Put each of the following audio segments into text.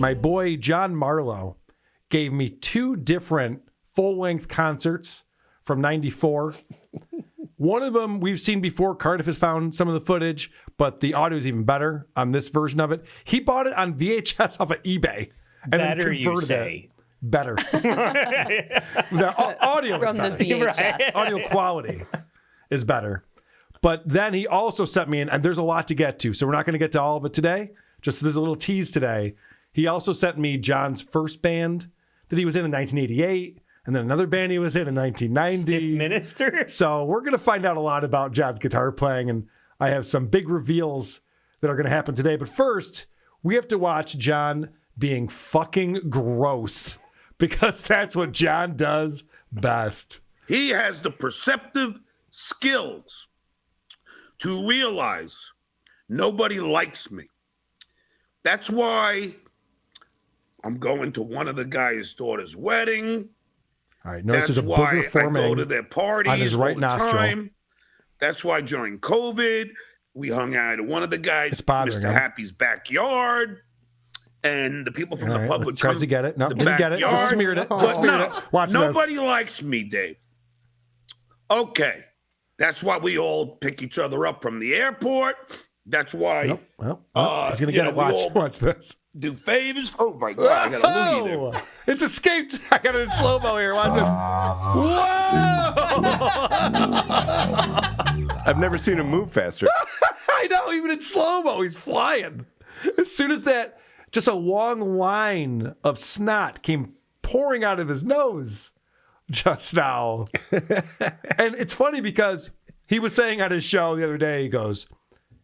my boy John Marlowe gave me 2 different full-length concerts from 94. One of them we've seen before. Cardiff has found some of the footage, but the audio is even better on this version of it. He bought it on VHS off of eBay. And Better, then you converted say. it. Better. The audio From is the better. VHS. Audio quality is better. But then he also sent me in, and there's a lot to get to, so we're not going to get to all of it today. Just there's a little tease today. He also sent me John's first band that he was in 1988, and then another band he was in 1990. Stiff Minister? So we're going to find out a lot about John's guitar playing, and I have some big reveals that are going to happen today. But first, we have to watch John being fucking gross, because that's what John does best. He has the perceptive skills to realize nobody likes me. That's why I'm going to one of the guy's daughter's wedding. All right, notice That's there's a why booger I forming go to their parties on his right all the nostril. time. That's why during COVID, we hung out at one of the guys, It's bothering Mr. him. Happy's backyard. And the people from All the right, public tries to get it. No, the didn't get it. Just backyard. smeared it. But Just smeared no, it. Watch nobody this. likes me, Dave. Okay. That's why we all pick each other up from the airport. That's why Nope. Well, he's going to you get know, it. we Watch. all Watch this. do favors. Oh, my God. I got a loogie there. Whoa! It's escaped. I got it in slow-mo here. Watch this. Whoa! I've never seen him move faster. I know, even in slow-mo, he's flying. As soon as that, just a long line of snot came pouring out of his nose just now. And it's funny because he was saying on his show the other day, he goes,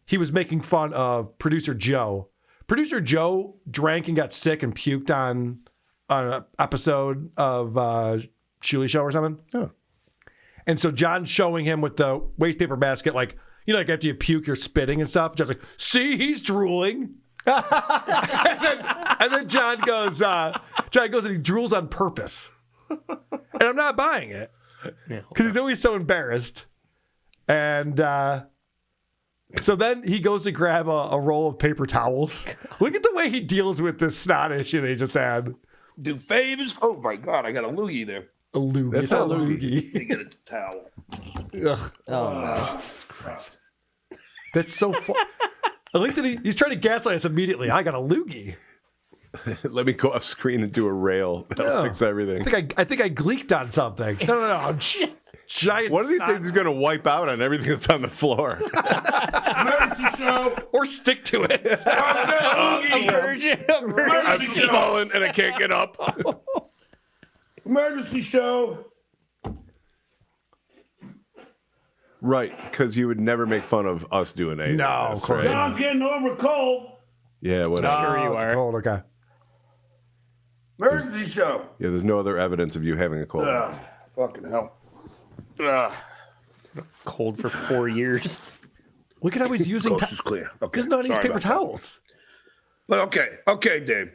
he was making fun of producer Joe. Producer Joe drank and got sick and puked on an episode of Shuli Show or something. Oh. And so John's showing him with the waste paper basket, like, you know, like after you puke, you're spitting and stuff. John's like, see, he's drooling. and then John goes and he drools on purpose. And I'm not buying it. Because he's always so embarrassed. And so then he goes to grab a roll of paper towels. Look at the way he deals with this snot issue they just had. Do favors. Oh, my God. I got a loogie there. A loogie. That's It's not a a loogie. Let me get a towel. Ugh. Oh, no. That's so fun. I like that he's trying to gaslight us immediately. I got a loogie. Let me go off screen and do a rail. That'll fix everything. I think I gleeked on something. No. I'm giant. One of these snot. days he's going to wipe out on everything that's on the floor. Emergency show. Or stick to it. I'm falling and I can't get up. Emergency show. Right, because you would never make fun of us doing anything. No, like of this, course right? John's getting over a cold. Yeah, whatever. Sure you it's are. cold. Okay. Emergency show. Yeah, there's no other evidence of you having a cold. Fucking hell. Cold for 4 years. Look at how he's using. Coast is clear. Okay. He's not using Sorry paper about that. towels. But okay, Dave.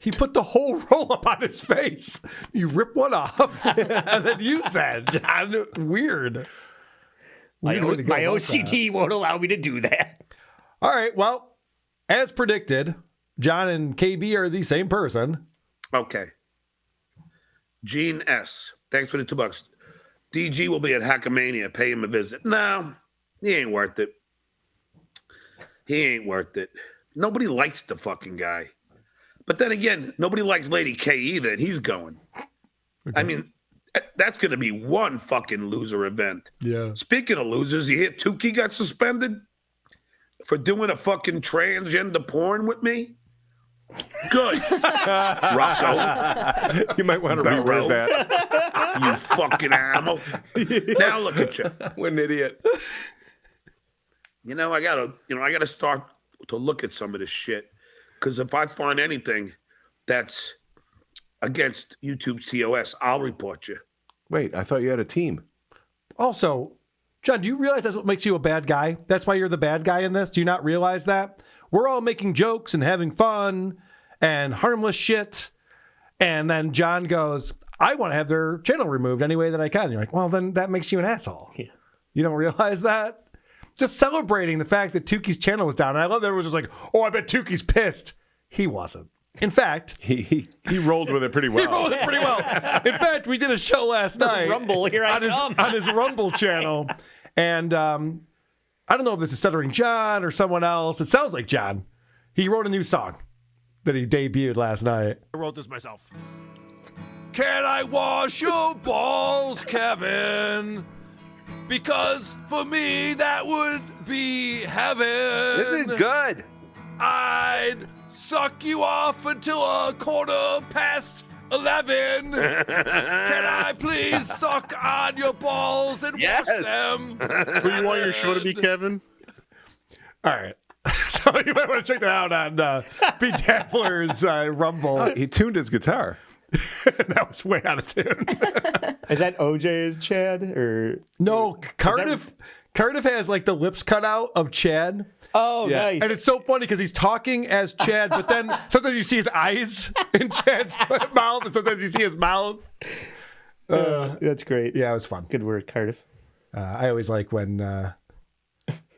He put the whole roll up on his face. You rip one off and then use that, John. Weird. My Weird way to go about OCD won't allow me to do that. that. All right. Well, as predicted, John and KB are the same person. Okay. Gene S. Thanks for the $2. DG will be at Hackamania. Pay him a visit. No, he ain't worth it. He ain't worth it. Nobody likes the fucking guy. But then again, nobody likes Lady K either, and he's going. I mean, that's going to be one fucking loser event. Yeah. Speaking of losers, you hear Tukey got suspended for doing a fucking transgender porn with me? Good. Rocco, You might want to Barrow. reword that. you fucking animal. Now look at you. What an idiot. I gotta start to look at some of this shit. Because if I find anything that's against YouTube's TOS, I'll report you. Wait, I thought you had a team. Also, John, do you realize that's what makes you a bad guy? That's why you're the bad guy in this? Do you not realize that? We're all making jokes and having fun and harmless shit. And then John goes, I want to have their channel removed any way that I can. And you're like, well, then that makes you an asshole. Yeah. You don't realize that? Just celebrating the fact that Tukey's channel was down. And I love that it was just like, oh, I bet Tukey's pissed. He wasn't. In fact, He rolled with it pretty well. he rolled it pretty well. In fact, we did a show last night Rumble, here I come. on his Rumble channel. And I don't know if this is Stuttering John or someone else. It sounds like John. He wrote a new song that he debuted last night. I wrote this myself. Can I wash your balls, Kevin? Because for me that would be heaven. This is good. I'd suck you off until 11:15. Can I please suck on your balls and wash them? Who you want your show to be, Kevin? All right. So you might want to check that out on Pete Dappler's Rumble. He tuned his guitar. That was way out of tune. Is that OJ's Chad or? No, Cardiff has like the lips cut out of Chad. Oh, Yeah. nice. And it's so funny because he's talking as Chad, but then sometimes you see his eyes in Chad's mouth, and sometimes you see his mouth. That's great. Yeah, it was fun. Good work, Cardiff. I always like when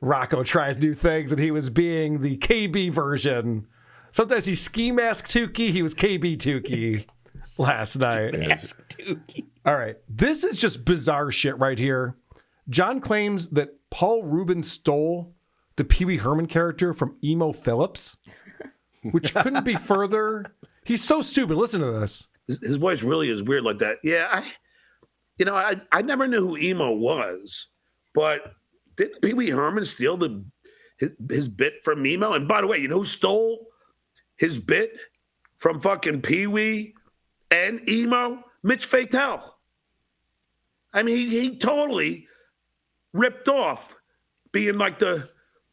Rocco tries new things, and he was being the KB version. Sometimes he's Ski Mask Tukey. He was KB Tukey last night. Ask Dookie. All right. This is just bizarre shit right here. John claims that Paul Rubin stole the Pee Wee Herman character from Emo Phillips, which couldn't be further. He's so stupid. Listen to this. His voice really is weird like that. Yeah, I never knew who Emo was, but didn't Pee Wee Herman steal his bit from Emo? And by the way, you know who stole his bit from fucking Pee Wee and Emo? Mitch Fatel. I mean, he totally ripped off being like the,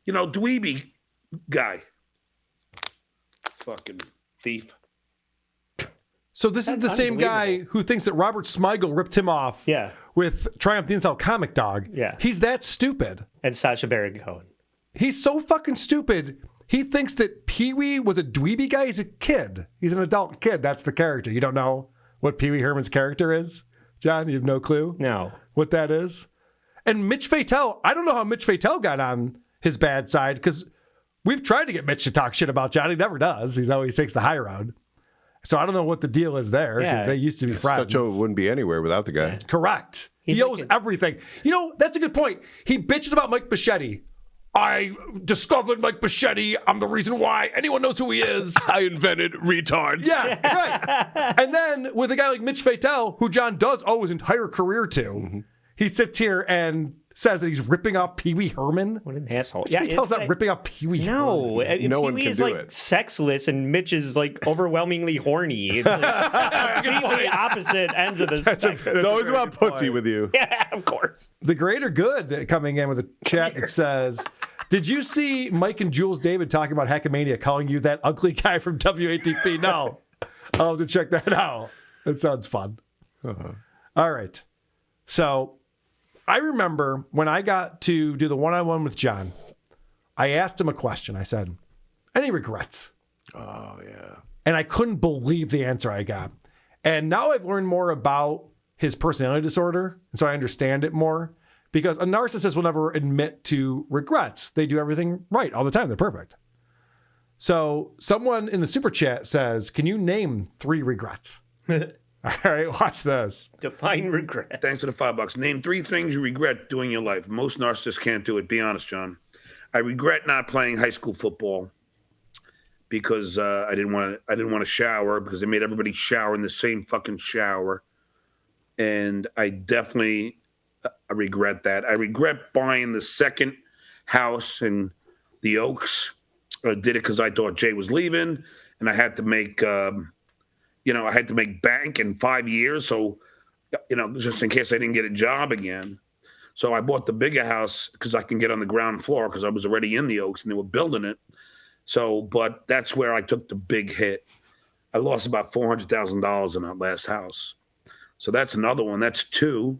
dweeby guy. Fucking thief. So this is the same guy who thinks that Robert Smigel ripped him off Yeah. with Triumph the Incel Comic Dog. Yeah. He's that stupid. And Sacha Baron Cohen. He's so fucking stupid. He thinks that Pee Wee was a dweeby guy. He's a kid. He's an adult kid. That's the character. You don't know what Pee Wee Herman's character is? John, you have no clue No. what that is? And Mitch Fatel, I don't know how Mitch Fatel got on his bad side because we've tried to get Mitch to talk shit about John. He never does. He always takes the high road. So I don't know what the deal is there because Yeah. they used to be friends. Stutcho wouldn't be anywhere without the guy. Correct. He's He owes like a- everything. That's a good point. He bitches about Mike Bichetti. I discovered Mike Bichetti. I'm the reason why anyone knows who he is. I invented retards. Yeah, right. And then with a guy like Mitch Fatel, who John does owe his entire career to, he sits here and says that he's ripping off Pee Wee Herman. What an asshole. Mitch Fatel's not ripping off Pee Wee Herman. No, No one Pee-wee can is do like it. sexless, and Mitch is like overwhelmingly horny. It's like completely opposite ends of the spectrum. It's always about pussy with you. Yeah, of course. The Greater Good coming in with a chat that says, did you see Mike and Jules David talking about Hackamania, calling you that ugly guy from WATP? No. I'll have to check that out. That sounds fun. All right. So I remember when I got to do the one-on-one with John, I asked him a question. I said, any regrets? Oh, yeah. And I couldn't believe the answer I got. And now I've learned more about his personality disorder, and so I understand it more. Because a narcissist will never admit to regrets. They do everything right all the time. They're perfect. So someone in the super chat says, can you name 3 regrets? All right, watch this. Define regret. Thanks for the $5. Name 3 things you regret doing in your life. Most narcissists can't do it. Be honest, John. I regret not playing high school football because I didn't want to shower because they made everybody shower in the same fucking shower, and I definitely regret that. I regret buying the second house in the Oaks. I did it because I thought Jay was leaving, and I had to make bank in 5 years. So, just in case I didn't get a job again. So I bought the bigger house because I can get on the ground floor because I was already in the Oaks and they were building it. So, but that's where I took the big hit. I lost about $400,000 in that last house. So that's another one. That's 2.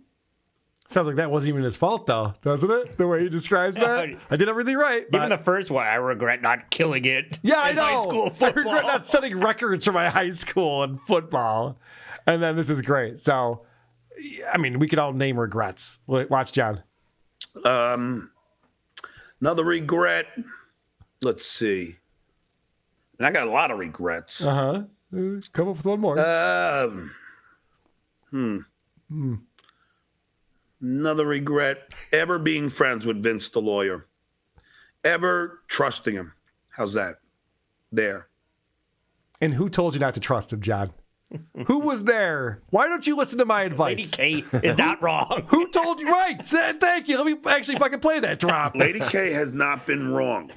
Sounds like that wasn't even his fault, though, doesn't it? The way he describes that. I did everything right. Even but- the first one, I regret not killing it. Yeah, I in know. High school I football. regret not setting records for my high school in football. And then this is great. So, I mean, we could all name regrets. Watch, John. Another regret. Let's see. And I got a lot of regrets. Come up with one more. Another regret, ever being friends with Vince the lawyer. Ever trusting him. How's that? There. And who told you not to trust him, John? Who was there? Why don't you listen to my advice? Lady K is not wrong. Who told you? Right. Thank you. Let me actually fucking play that drop. Lady K has not been wrong.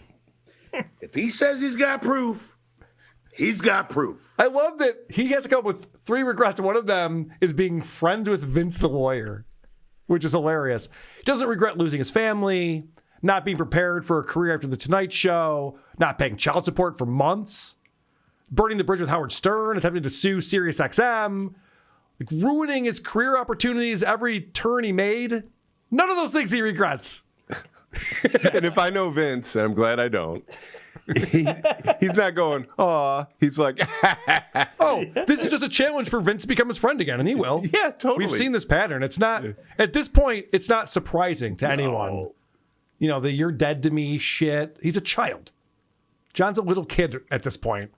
If he says he's got proof, he's got proof. I love that he has to come up with 3 regrets. One of them is being friends with Vince the lawyer, which is hilarious. He doesn't regret losing his family, not being prepared for a career after The Tonight Show, not paying child support for months, burning the bridge with Howard Stern, attempting to sue SiriusXM, like ruining his career opportunities every turn he made. None of those things he regrets. And if I know Vince, and I'm glad I don't, he's not going, aw. He's like, oh, this is just a challenge for Vince to become his friend again, and he will. Yeah, totally. We've seen this pattern. It's not, at this point, it's not surprising to anyone. You know, the you're dead to me shit. He's a child. John's a little kid at this point.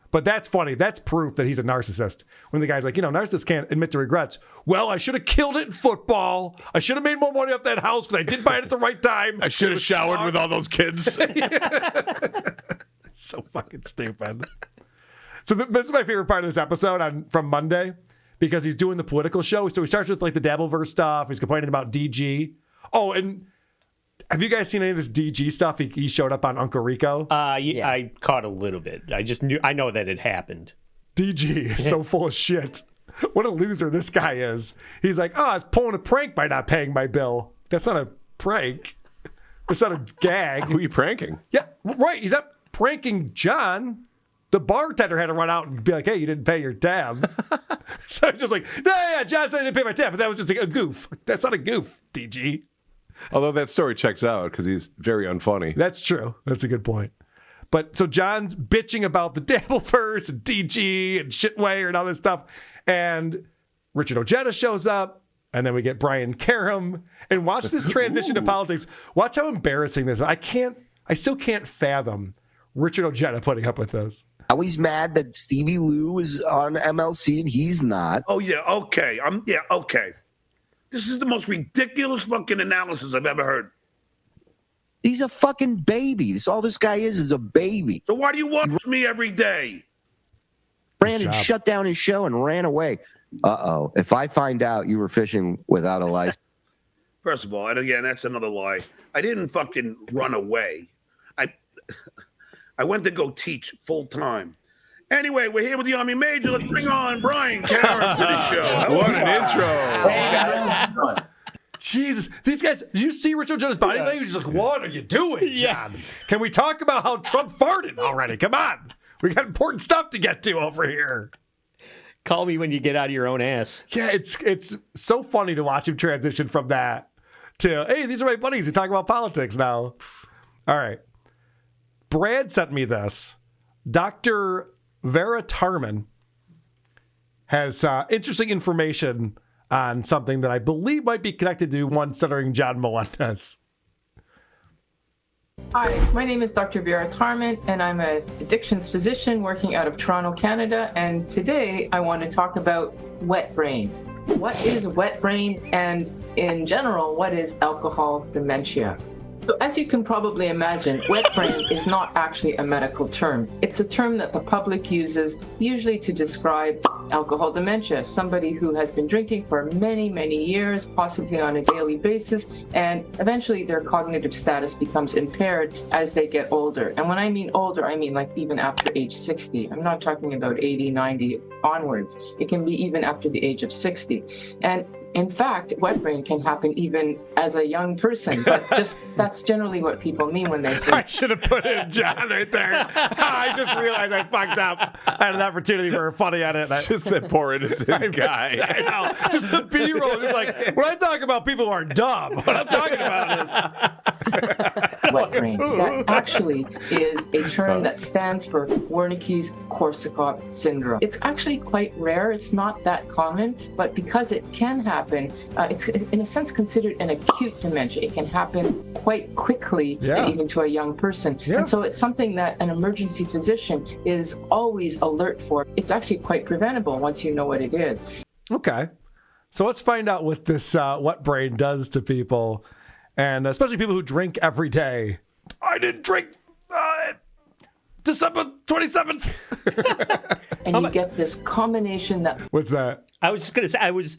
But that's funny. That's proof that he's a narcissist. When the guy's like, narcissists can't admit to regrets. Well, I should have killed it in football. I should have made more money off that house because I did buy it at the right time. I should have showered with all those kids. So fucking stupid. So this is my favorite part of this episode from Monday because he's doing the political show. So he starts with like the Dabbleverse stuff. He's complaining about DG. Oh, and have you guys seen any of this DG stuff? He showed up on Uncle Rico. Yeah. I caught a little bit. I know that it happened. DG is so full of shit. What a loser this guy is. He's like, I was pulling a prank by not paying my bill. That's not a prank. That's not a gag. who are you pranking? Yeah, right. He's not pranking John. The bartender had to run out and be like, hey, you didn't pay your tab. So he's just like, yeah, John said I didn't pay my tab, but that was just a goof. That's not a goof, DG. Although that story checks out because he's very unfunny. That's true. That's a good point. But so John's bitching about the Dabbleverse and DG and Shitway and all this stuff. And Richard Ojeda shows up. And then we get Brian Karam. And watch this transition to politics. Watch how embarrassing this is. I still can't fathom Richard Ojeda putting up with this. Now he's mad that Stevie Lou is on MLC and he's not. Oh, yeah, okay. Okay. This is the most ridiculous fucking analysis I've ever heard. He's a fucking baby. All this guy is a baby. So why do you watch me every day? Brandon shut down his show and ran away. Uh-oh. If I find out you were fishing without a license. First of all, and again, that's another lie. I didn't fucking run away. I went to go teach full time. Anyway, we're here with the Army Major. Let's bring on Brian Karam to the show. What an intro. Jesus. These guys, did you see Richard Ojeda's body language? He's like, what are you doing, John? Can we talk about how Trump farted already? Come on. We got important stuff to get to over here. Call me when you get out of your own ass. Yeah, it's so funny to watch him transition from that to, hey, these are my buddies. We talk about politics now. All right. Brad sent me this. Dr. Vera Tarman has interesting information on something that I believe might be connected to one Stuttering John Melendez. Hi, my name is Dr. Vera Tarman, and I'm an addictions physician working out of Toronto, Canada. And today I want to talk about wet brain. What is wet brain? And in general, what is alcohol dementia? So as you can probably imagine, wet brain is not actually a medical term. It's a term that the public uses usually to describe alcohol dementia, somebody who has been drinking for many, many years, possibly on a daily basis, and eventually their cognitive status becomes impaired as they get older. And when I mean older, I mean like even after age 60. I'm not talking about 80, 90 onwards. It can be even after the age of 60. And in fact, wet brain can happen even as a young person, but just that's generally what people mean when they say. I should have put in John right there. I just realized I fucked up. I had an opportunity for a funny edit. Just that poor innocent guy. I know. Just the B-roll. Just like, when I talk about people who are dumb, what I'm talking about is... Wet brain brain. That actually is a term that stands for Wernicke's-Korsakoff syndrome. It's actually quite rare. It's not that common, but because it can happen, it's in a sense considered an acute dementia. It can happen quite quickly, even to a young person. Yeah. And so it's something that an emergency physician is always alert for. It's actually quite preventable once you know what it is. Okay. So let's find out what this wet brain does to people, and especially people who drink every day. I didn't drink December 27th. And you get this combination that... What's that? I was just going to say, I was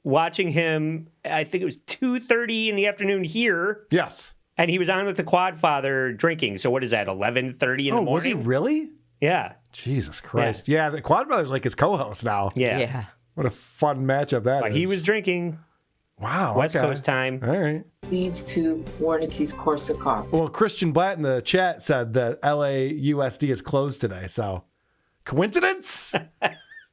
watching him, I think it was 2:30 in the afternoon here. Yes. And he was on with the quad father drinking. So what is that, 11:30 in the morning? Was he really? Yeah. Jesus Christ. Yeah, the Quad Brother's like his co-host now. Yeah. What a fun matchup that But is. he was drinking. Wow. West okay. Coast time. All right. leads to Wernicke's-Korsakoff. Well, Christian Blatt in the chat said that LAUSD is closed today. So, coincidence?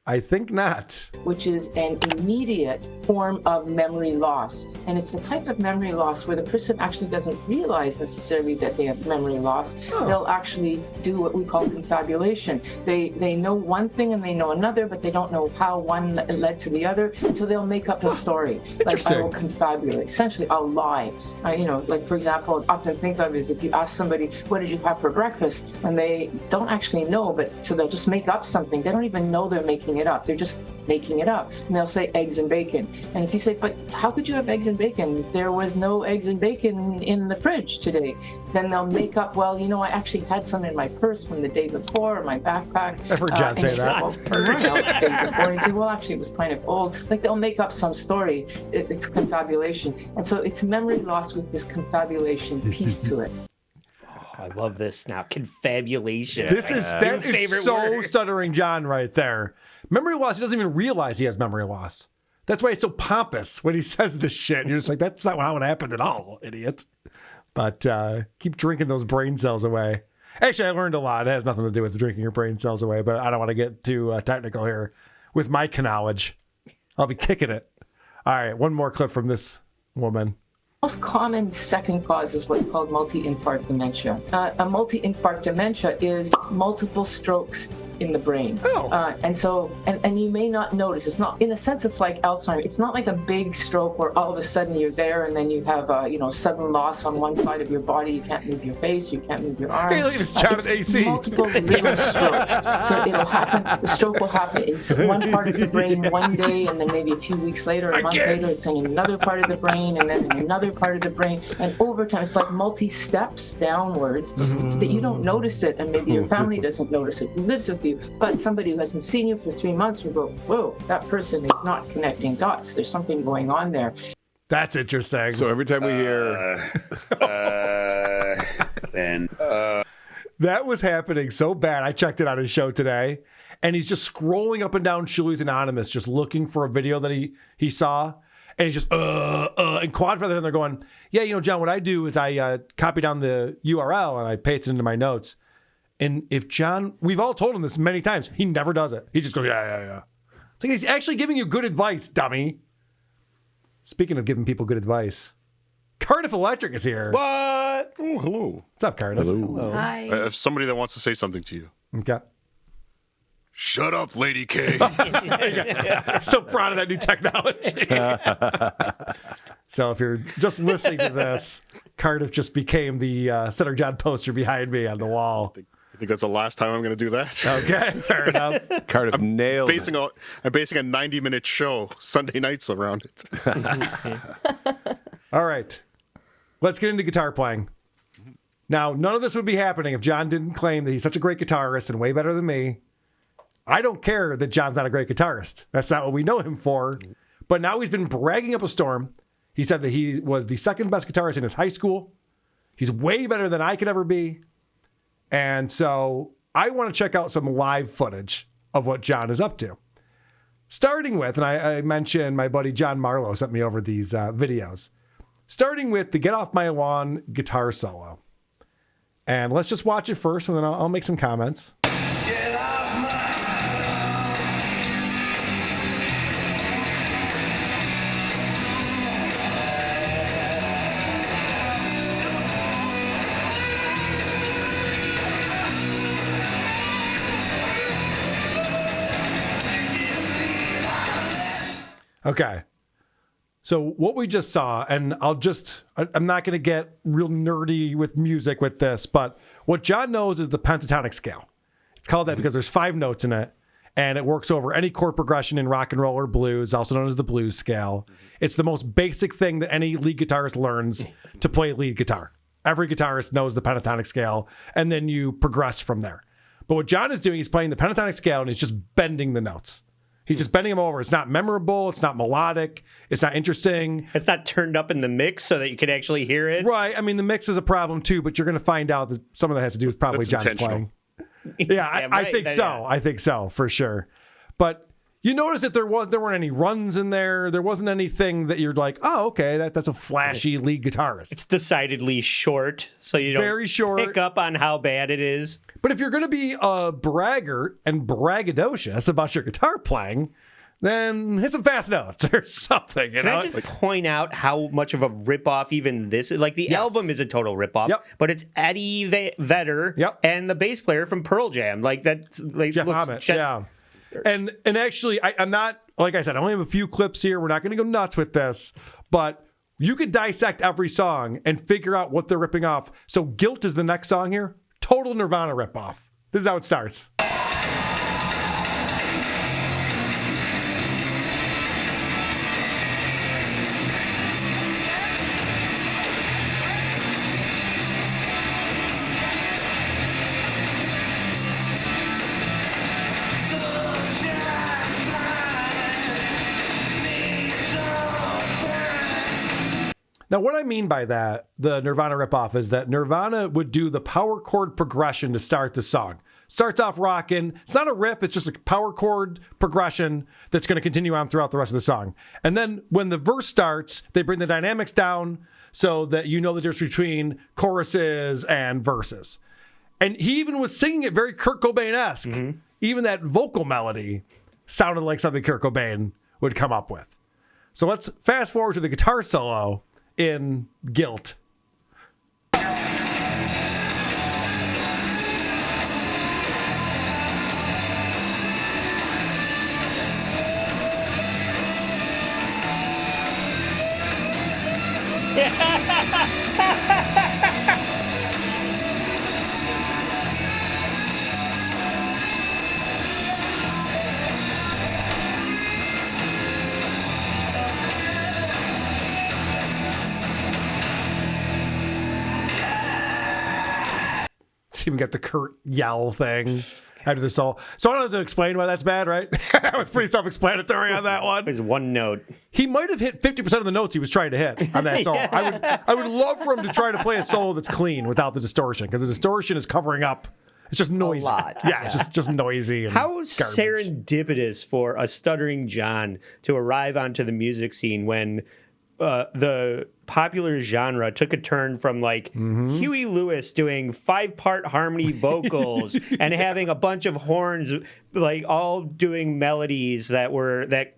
I think not. Which is an immediate form of memory loss. And it's the type of memory loss where the person actually doesn't realize necessarily that they have memory loss. They'll actually do what we call confabulation. They know one thing and they know another, but they don't know how one led to the other. And so they'll make up a story. Like I will confabulate. Essentially, I'll lie. Like for example, I often think of is if you ask somebody, what did you have for breakfast? And they don't actually know, but so they'll just make up something. They don't even know they're making it up. They're just making it up. And they'll say eggs and bacon. And if you say, but how could you have eggs and bacon? There was no eggs and bacon in the fridge today. Then they'll make up, well, I actually had some in my purse from the day before, or my backpack. I've heard John say that. The day before. And say, well, actually, it was kind of old. Like they'll make up some story. It's confabulation. And so it's memory loss with this confabulation piece to it. I love this now. Confabulation. That is so word. Stuttering John right there. Memory loss, he doesn't even realize he has memory loss. That's why he's so pompous when he says this shit. And you're just like, that's not how it happened at all, idiot. But keep drinking those brain cells away. Actually, I learned a lot. It has nothing to do with drinking your brain cells away, but I don't want to get too technical here with my knowledge. I'll be kicking it. All right, one more clip from this woman. Most common second cause is what's called multi-infarct dementia. A multi-infarct dementia is multiple strokes in the brain. And you may not notice. It's not, in a sense, it's like Alzheimer's. It's not like a big stroke where all of a sudden you're there and then you have sudden loss on one side of your body. You can't move your face, you can't move your arm. Hey, look at this John at AC. Multiple little strokes. So it'll happen. The stroke will happen in one part of the brain one day, and then maybe a few weeks later, a month later, it's in another part of the brain, and then in another part of the brain. And over time, it's like multi-steps downwards, so that you don't notice it, and maybe your family doesn't notice it, who lives with you. But somebody who hasn't seen you for 3 months will go, whoa, that person is not connecting dots. There's something going on there. That's interesting. So every time we hear... That was happening so bad. I checked it on his show today, and he's just scrolling up and down Shuli's Anonymous, just looking for a video that he saw. And he's just, and Quad Feather, and they're going, yeah, John, what I do is I copy down the URL and I paste it into my notes. And if John, we've all told him this many times, he never does it. He just goes, yeah. It's like he's actually giving you good advice, dummy. Speaking of giving people good advice, Cardiff Electric is here. What? Oh, hello. What's up, Cardiff? Hello. Hi. I have somebody that wants to say something to you. Okay. Shut up, Lady K. So proud of that new technology. So if you're just listening to this, Cardiff just became the Stuttering John poster behind me on the wall. I think that's the last time I'm going to do that. Okay, fair enough. Cardiff nailed it. I'm basing a 90-minute show Sunday nights around it. All right. Let's get into guitar playing. Now, none of this would be happening if John didn't claim that he's such a great guitarist and way better than me. I don't care that John's not a great guitarist. That's not what we know him for. But now he's been bragging up a storm. He said that he was the second best guitarist in his high school. He's way better than I could ever be. And so I want to check out some live footage of what John is up to. Starting with, and I mentioned my buddy John Marlowe sent me over these videos. Starting with the Get Off My Lawn guitar solo. And let's just watch it first, and then I'll make some comments. Okay. So what we just saw, and I'm not going to get real nerdy with music with this, but what John knows is the pentatonic scale. It's called that because there's 5 notes in it, and it works over any chord progression in rock and roll or blues, also known as the blues scale. It's the most basic thing that any lead guitarist learns to play lead guitar. Every guitarist knows the pentatonic scale, and then you progress from there. But what John is doing, he's playing the pentatonic scale, and he's just bending the notes. He's just bending them over. It's not memorable. It's not melodic. It's not interesting. It's not turned up in the mix so that you can actually hear it. Right. I mean, the mix is a problem too, but you're going to find out that some of that has to do with probably That's John's playing. Yeah, Yeah, I right. think so. Yeah. I think so for sure. But you notice that there weren't any runs in there. There wasn't anything that you're like, oh, okay, that's a flashy lead guitarist. It's decidedly short, so you don't Very short. pick up on how bad it is. But if you're going to be a braggart and braggadocious about your guitar playing, then hit some fast notes or something. You Can know? I just point out how much of a ripoff even this is? Like, the Yes. album is a total ripoff, Yep. but it's Eddie Vedder Yep. and the bass player from Pearl Jam. Like, that's like Jeff looks Ament, just- yeah. And actually, I'm not, like I said, I only have a few clips here. We're not going to go nuts with this, but you could dissect every song and figure out what they're ripping off. So Guilt is the next song here. Total Nirvana ripoff. This is how it starts. Now, what I mean by that, the Nirvana ripoff, is that Nirvana would do the power chord progression to start the song. Starts off rocking. It's not a riff. It's just a power chord progression that's going to continue on throughout the rest of the song. And then when the verse starts, they bring the dynamics down so that you know the difference between choruses and verses. And he even was singing it very Kurt Cobain-esque. Mm-hmm. Even that vocal melody sounded like something Kurt Cobain would come up with. So let's fast forward to the guitar solo in Guilt. Even got the Kurt yell thing after the solo. So I don't have to explain why that's bad, right? That was pretty self-explanatory on that one. There's one note. He might have hit 50% of the notes he was trying to hit on that solo. Yeah. I would love for him to try to play a solo that's clean without the distortion, because the distortion is covering up. It's just noisy. A lot. Yeah, it's just noisy. And How garbage. serendipitous for a Stuttering John to arrive onto the music scene when the popular genre took a turn from like Huey Lewis doing 5-part harmony vocals and having a bunch of horns, like all doing melodies that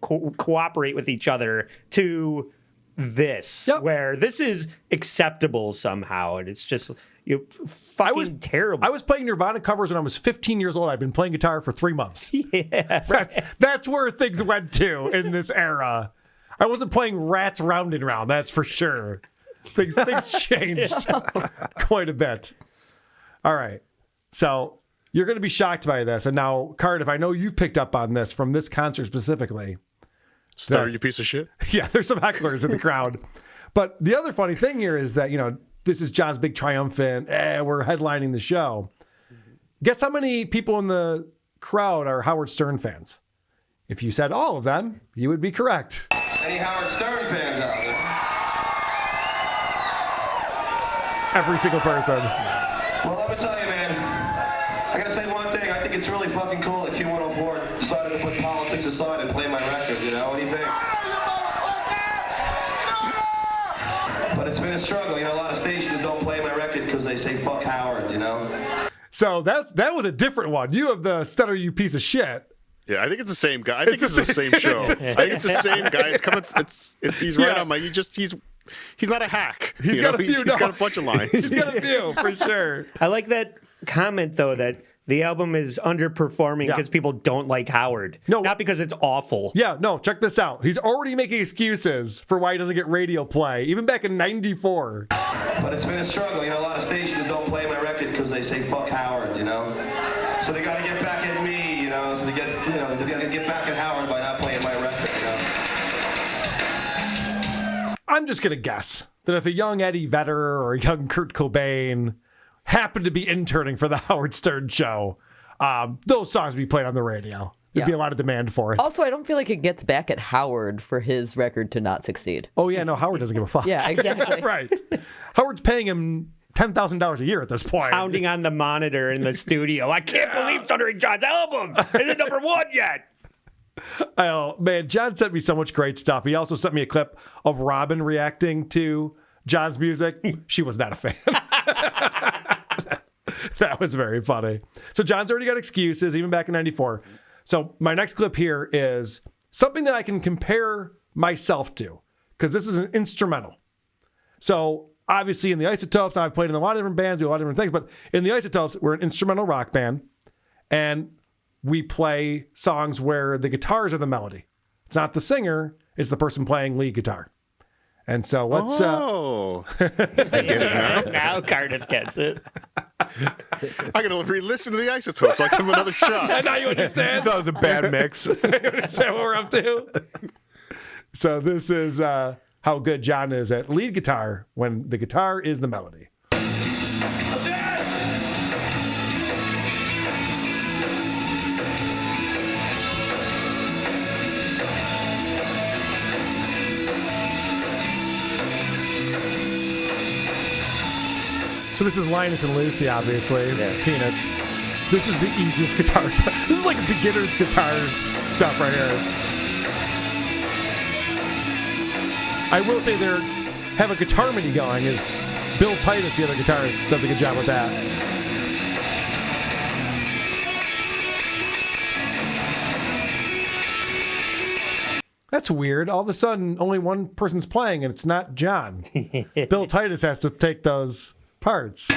cooperate with each other, to this, where this is acceptable somehow, and it's just fucking terrible. I was playing Nirvana covers when I was 15 years old. I've been playing guitar for 3 months. Yeah, That's where things went to in this era. I wasn't playing Rats Round and Round, that's for sure. Things changed quite a bit. All right. So you're going to be shocked by this. And now, Cardiff, I know you picked up on this from this concert specifically. Stutter, you piece of shit. Yeah, there's some hecklers in the crowd. But the other funny thing here is that, this is John's big triumphant, we're headlining the show. Guess how many people in the crowd are Howard Stern fans? If you said all of them, you would be correct. Any Howard Stern fans out there? Every single person. Well, let me tell you, man. I gotta say one thing. I think it's really fucking cool that Q104 decided to put politics aside and play my record. What do you think? But it's been a struggle. A lot of stations don't play my record because they say fuck Howard. So that was a different one. You have the Stutter, you piece of shit. Yeah, I think it's the same guy. I think it's the same show. I think it's the same guy. It's coming. He's right on my. He's not a hack. He's got a few. He's got a bunch of lines. He's got a few for sure. I like that comment though, that The album is underperforming because people don't like Howard. No. Not because it's awful. Yeah, no, check this out. He's already making excuses for why he doesn't get radio play, even back in 94. But it's been a struggle. You know, a lot of stations don't play my record because they say fuck Howard, you know? So they got to get back at me, you know? So they got to get back at Howard by not playing my record, you know? I'm just going to guess that if a young Eddie Vedder or a young Kurt Cobain happened to be interning for the Howard Stern show, those songs would be played on the radio. There'd be a lot of demand for it. Also, I don't feel like it gets back at Howard for his record to not succeed. Oh, yeah, no, Howard doesn't give a fuck. Yeah, exactly. Right. Howard's paying him $10,000 a year at this point. Pounding on the monitor in the studio. I can't believe Stuttering John's album isn't number 1 yet. Oh, man, John sent me so much great stuff. He also sent me a clip of Robin reacting to John's music. She was not a fan. That was very funny. So John's already got excuses, even back in 94. So my next clip here is something that I can compare myself to, because this is an instrumental. So obviously in the Isotopes, I've played in a lot of different bands, do a lot of different things, but in the Isotopes, we're an instrumental rock band, and we play songs where the guitars are the melody. It's not the singer, it's the person playing lead guitar. And so let's... I get it now. Now Cardiff gets it. I gotta re-listen to the Isotopes. I'll give them another shot. And now you understand? That was a bad mix. You understand what we're up to? So this is how good John is at lead guitar when the guitar is the melody. So this is Linus and Lucy, obviously. Yeah. Peanuts. This is the easiest guitar. This is like beginner's guitar stuff right here. I will say they have a guitar mini going. Is Bill Titus, the other guitarist, does a good job with that. That's weird. All of a sudden, only one person's playing, and it's not John. Bill Titus has to take those parts.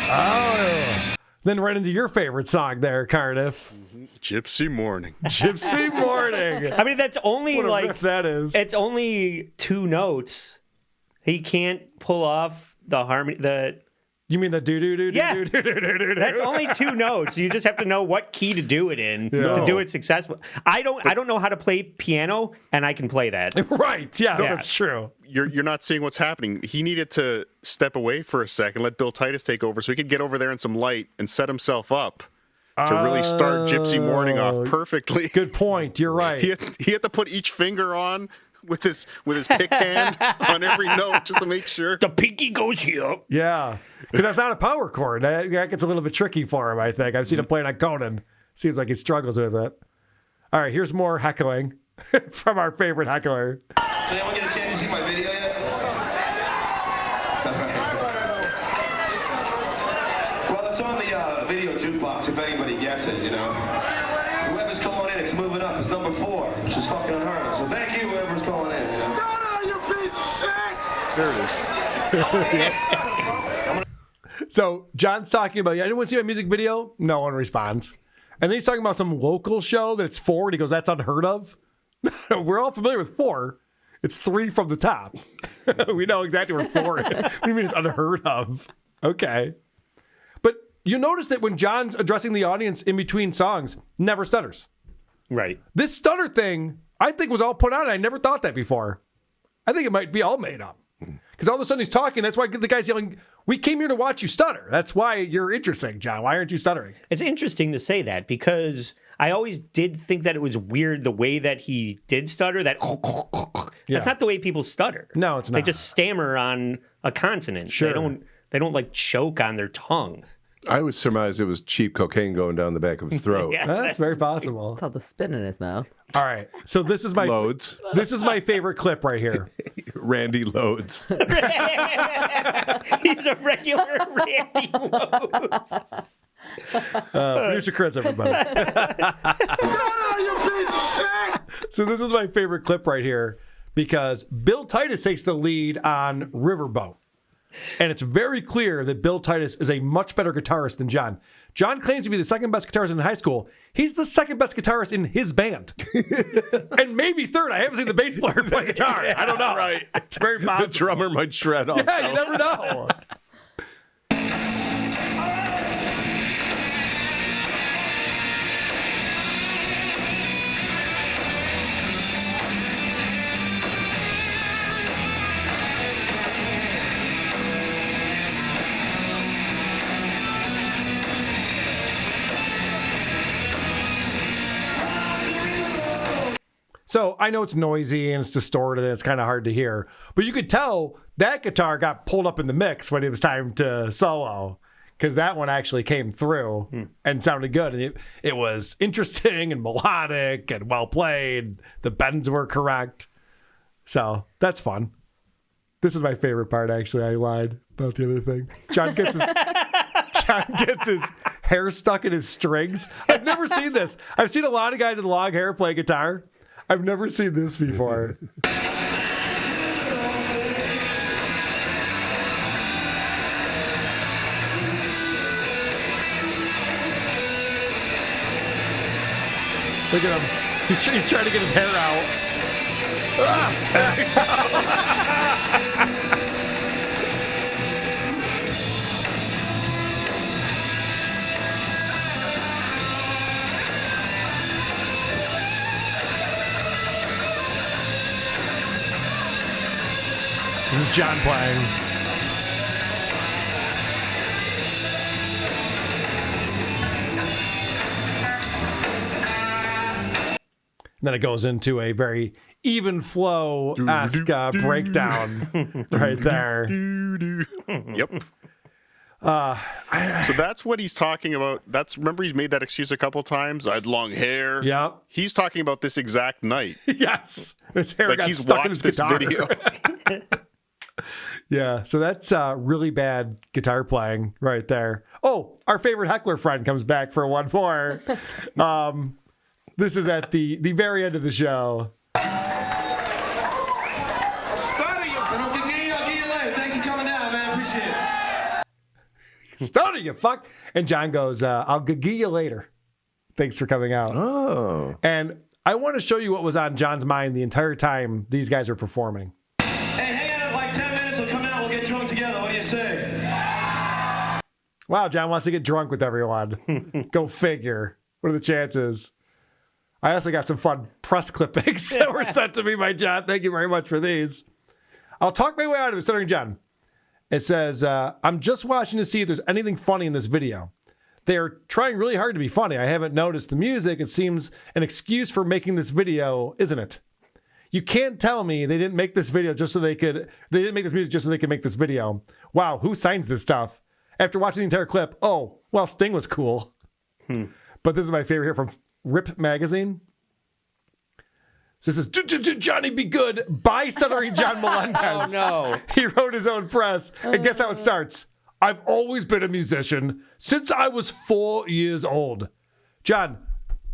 Oh, then right into your favorite song there, Cardiff. Gypsy Morning. Gypsy Morning. I mean, that's only What a like riff that is. It's only 2 notes. He can't pull off the harmony. You mean the do do do do Yeah. do do do do do? That's only 2 notes. You just have to know what key to do it in to do it successfully. I don't know how to play piano, and I can play that. Right. Yes, that's true. You're not seeing what's happening. He needed to step away for a second, let Bill Titus take over so he could get over there in some light and set himself up to really start Gypsy Morning off perfectly. Good point. You're right. He had to put each finger on with his pick hand on every note just to make sure. The pinky goes here. Yeah. Because that's not a power chord. That gets a little bit tricky for him, I think. I've seen him playing on Conan. Seems like he struggles with it. All right, here's more heckling from our favorite heckler. So anyone get a chance to see my video yet? Well, it's on the video jukebox if anybody gets it, you know. Whoever's calling in, it's moving up. It's number 4, which is fucking unheard of. So thank you, whoever's calling in. You know? You piece of shit! There it is. So John's talking about, anyone see my music video? No one responds. And then he's talking about some local show that's 4, and he goes, that's unheard of. We're all familiar with 4. It's 3 from the top. We know exactly where 4 is. What do you mean it's unheard of? Okay. But you notice that when John's addressing the audience in between songs, never stutters. Right. This stutter thing, I think, was all put on. I never thought that before. I think it might be all made up. Because all of a sudden he's talking. That's why the guy's yelling, we came here to watch you stutter. That's why you're interesting, John. Why aren't you stuttering? It's interesting to say that because I always did think that it was weird the way that he did stutter. That's not the way people stutter. No, it's not. They just stammer on a consonant. Sure. They don't like choke on their tongue. I would surmise it was cheap cocaine going down the back of his throat. Yeah. That's very possible. It's all the spit in his mouth. All right. So this is my Loads. This is my favorite clip right here. Randy Loads. He's a regular Randy Lowe's. Producer Chris, everybody. You piece of shit! So this is my favorite clip right here because Bill Titus takes the lead on Riverboat. And it's very clear that Bill Titus is a much better guitarist than John. John claims to be the second best guitarist in high school. He's the second best guitarist in his band. And maybe third. I haven't seen the bass player play guitar. I don't know. Right. It's very possible. The drummer might shred off. Yeah, you never know. So I know it's noisy and it's distorted and it's kind of hard to hear, but you could tell that guitar got pulled up in the mix when it was time to solo because that one actually came through and sounded good. And it was interesting and melodic and well played. The bends were correct. So that's fun. This is my favorite part, actually. I lied about the other thing. John gets his hair stuck in his strings. I've never seen this. I've seen a lot of guys with long hair play guitar. I've never seen this before. Look at him. He's trying to get his hair out. This is John playing. And then it goes into a very even flow-esque breakdown right there. Yep. So that's what he's talking about. Remember he's made that excuse a couple times. I had long hair. Yep. He's talking about this exact night. Yes. His hair Like got he's stuck in watched his this guitar. video. Yeah, so that's really bad guitar playing right there. Oh, our favorite heckler friend comes back for one more. This is at the very end of the show. Thanks for coming down, man. Appreciate it. Stunning, you fuck. And John goes, I'll giggy you later. Thanks for coming out. Oh. And I want to show you what was on John's mind the entire time these guys are performing. Hey, hang out like 10 minutes. We'll come out. We'll get drunk together. What do you say? Wow, John wants to get drunk with everyone. Go figure. What are the chances? I also got some fun press clippings that were sent to me by John. Thank you very much for these. I'll talk my way out of it, Stuttering John. It says, I'm just watching to see if there's anything funny in this video. They are trying really hard to be funny. I haven't noticed the music. It seems an excuse for making this video, isn't it? You can't tell me they didn't make this video just so they could make this video. Wow, who signs this stuff? After watching the entire clip, oh, well, Sting was cool. But this is my favorite here from Rip Magazine. So this is Johnny Be Good by Stuttering John Melendez. Oh, no. He wrote his own press. And guess how it starts? I've always been a musician since I was 4 years old. John,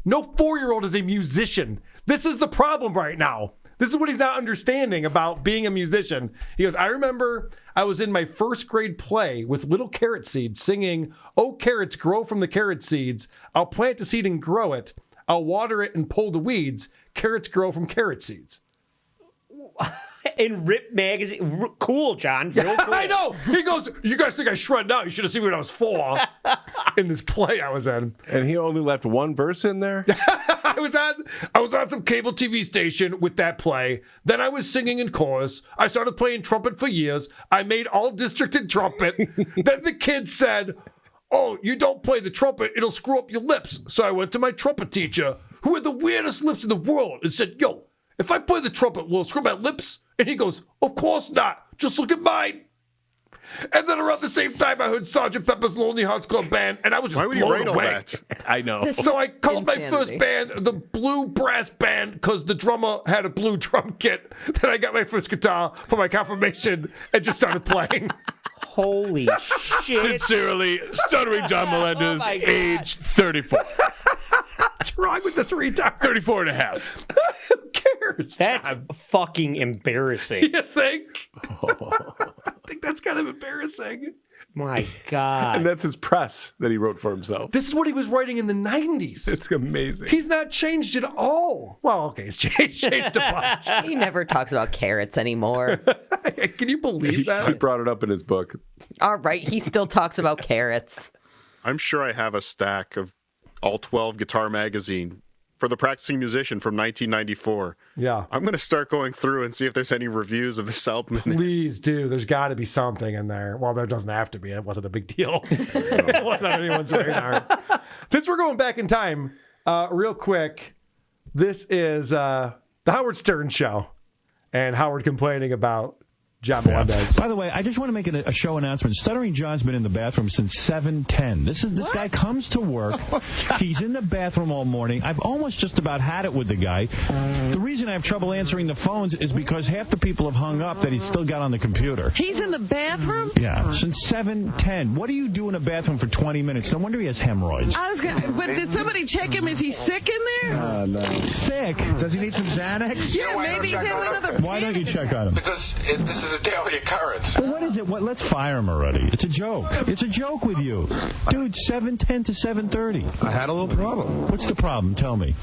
no 4-year-old is a musician. This is the problem right now. This is what he's not understanding about being a musician. He goes, I remember I was in my first grade play with little carrot seeds singing, oh, carrots grow from the carrot seeds. I'll plant the seed and grow it. I'll water it and pull the weeds. Carrots grow from carrot seeds. In Rip Magazine. Cool, John. Real cool. I know. He goes, you guys think I shredded out? You should have seen me when I was 4 in this play I was in. And he only left one verse in there? I was on some cable TV station with that play. Then I was singing in chorus. I started playing trumpet for years. I made all district in trumpet. Then the kid said, oh, you don't play the trumpet. It'll screw up your lips. So I went to my trumpet teacher, who had the weirdest lips in the world, and said, yo, if I play the trumpet, will it screw up my lips? And he goes, of course not. Just look at mine. And then around the same time, I heard Sgt. Pepper's Lonely Hearts Club Band, and I was just Why would he blown write all away. that? I know. So I called my Insanity. first band the Blue Brass Band because the drummer had a blue drum kit. Then I got my first guitar for my confirmation and just started playing. Holy shit. Sincerely, Stuttering John Melendez, Oh my God. age 34. What's wrong with this retard? 34 and a half. Who cares? That's John? fucking embarrassing. You think? I think that's kind of embarrassing. My God. And that's his press that he wrote for himself. This is what he was writing in the 90s. It's amazing. He's not changed at all. Well, okay, he's changed a bunch. He never talks about carrots anymore. Can you believe that? He brought it up in his book. All right, he still talks about carrots. I'm sure I have a stack of all 12 Guitar Magazine for the practicing musician from 1994. Yeah. I'm going to start going through and see if there's any reviews of this album in there. Please do. There's got to be something in there. Well, there doesn't have to be. It wasn't a big deal. It wasn't on anyone's radar. Since we're going back in time, real quick, this is the Howard Stern Show and Howard complaining about John Melendez. By the way, I just want to make a show announcement. Stuttering John's been in the bathroom since 7:10. This guy comes to work. He's in the bathroom all morning. I've almost just about had it with the guy. The reason I have trouble answering the phones is because half the people have hung up that he's still got on the computer. He's in the bathroom? Yeah, since 7:10. What do you do in a bathroom for 20 minutes? No wonder he has hemorrhoids. But did somebody check him? Is he sick in there? No. Sick? Does he need some Xanax? Yeah, maybe he's having another. Why don't you check on him? Because this is a daily occurrence. Well, what is it? Let's fire him already. It's a joke. It's a joke with you. Dude, 7:10 to 7:30. I had a little problem. What's the problem? Tell me.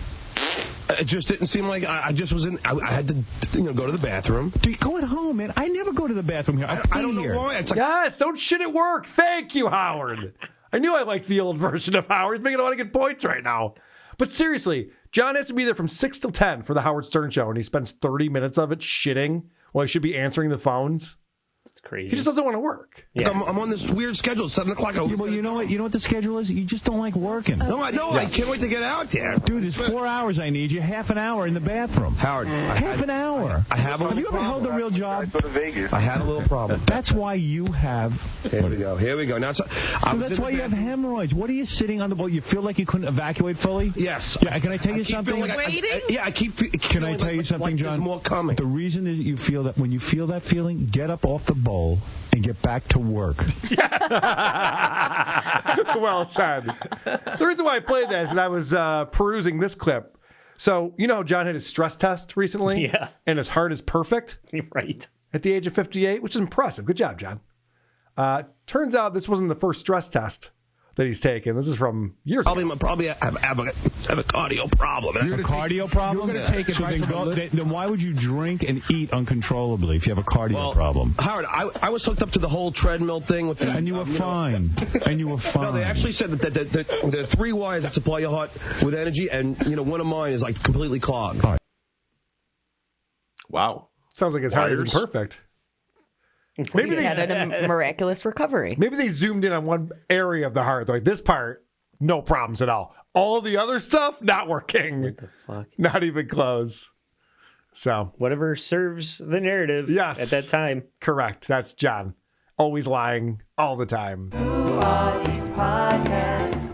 It just didn't seem like I just was in. I had to, go to the bathroom. Dude, go at home, man. I never go to the bathroom here. I don't know why. It's like, Yes, don't shit at work. Thank you, Howard. I knew I liked the old version of Howard. He's making a lot of good points right now. But seriously, John has to be there from 6 till 10 for the Howard Stern Show, and he spends 30 minutes of it shitting while he should be answering the phones. It's crazy. He just doesn't want to work. Yeah. I'm on this weird schedule. 7 o'clock. Yeah, well, you know what? You know what the schedule is? You just don't like working. No, I know. Yes. I can't wait to get out there. Dude, it's 4 hours I need you. Half an hour in the bathroom. Howard, Half an hour. I have a Have little you ever held a real job? I had a little problem. That's why you have... Here we go. Here we go. Now, So that's why you have hemorrhoids. What are you sitting on the boat? You feel like you couldn't evacuate fully? Yes. Yeah, can I tell you something? I keep. Can I tell you something, John? There's more coming. The reason that you feel that, when you feel that feeling, get up off the bowl and get back to work. Well said. The reason why I played this is I was perusing this clip. So, John had his stress test recently. Yeah. And his heart is perfect. Right. At the age of 58, which is impressive. Good job, John. Turns out this wasn't the first stress test that he's taken. This is from years ago. Probably have a cardio problem. You have a cardio problem? You're going to take it then why would you drink and eat uncontrollably if you have a cardio problem? Howard, I was hooked up to the whole treadmill thing with And you were fine. And you were fine. No, they actually said that the 3 wires that supply your heart with energy, and one of mine is like completely clogged. Wow. Sounds like his heart isn't perfect. Maybe he had a miraculous recovery. Maybe they zoomed in on one area of the heart. They're like, this part, no problems at all. All the other stuff, not working. What the fuck? Not even close. So, whatever serves the narrative yes, at that time. Correct. That's John. Always lying all the time. Who are these podcasts?